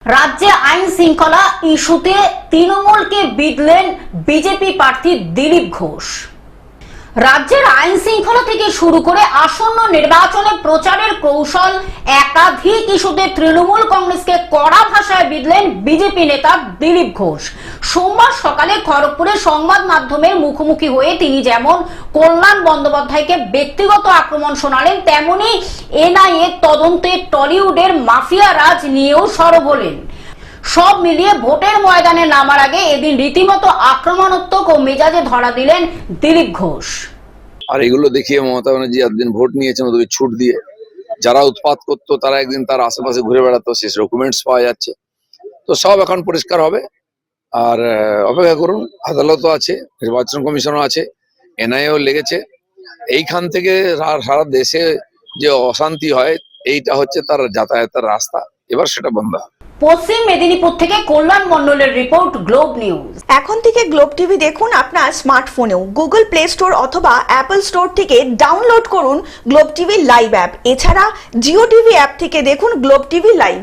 রাজ্যে আইন শৃঙ্খলা ইস্যুতে তৃণমূলকে বিঁধলেন বিজেপি প্রার্থী দিলীপ ঘোষ। রাজ্যের আইন শৃঙ্খলা থেকে শুরু করে আসন্ন নির্বাচনে প্রচারের কৌশল একাধিক ইস্যুতে তৃণমূল কংগ্রেসকে কড়া ভাষায় বিঁধলেন বিজেপি নেতা দিলীপ ঘোষ। সোমবার সকালে খড়গপুরে সংবাদ মাধ্যমের মুখোমুখি হয়ে তিনি যেমন কল্যাণ বন্দ্যোপাধ্যায়কে ব্যক্তিগত আক্রমণ শোনালেন, তেমনি এনআইএ তদন্তে টলিউডের মাফিয়া রাজ নিয়েও সরব হলেন। সব মিলিয়ে ভোটের ময়দানে নামার আগে এদিন রীতিমতো আক্রমণাত্মক ও মেজাজে ধরা দিলেন দিলীপ ঘোষ। আর এগুলো দেখিয়ে মমতা ব্যানার্জি এতদিন ভোট নিয়েছেন ওদের ছুট দিয়ে, যারা উৎপাত করতো তারা একদিন তার আশেপাশে ঘুরে বেড়াতো, শেষ ডকুমেন্টস পাওয়া যাচ্ছে। তো সব এখন পরিষ্কার হবে। আর অপেক্ষা করুন, আদালতও আছে, নির্বাচন কমিশনও আছে, এনআইএও লেগেছে। এইখান থেকে সারা দেশে যে অশান্তি হয়, এইটা হচ্ছে তার যাতায়াতের রাস্তা, এবার সেটা বন্ধ হবে। পশ্চিম মেদিনীপুর থেকে কল্যাণ মণ্ডলের রিপোর্ট, গ্লোব নিউজ। এখন থেকে গ্লোব টিভি দেখুন আপনার স্মার্টফোনেও। গুগল প্লে স্টোর অথবা অ্যাপল স্টোর থেকে ডাউনলোড করুন গ্লোব টিভি লাইভ অ্যাপ। এছাড়া জিও টিভি অ্যাপ থেকে দেখুন গ্লোব টিভি লাইভ।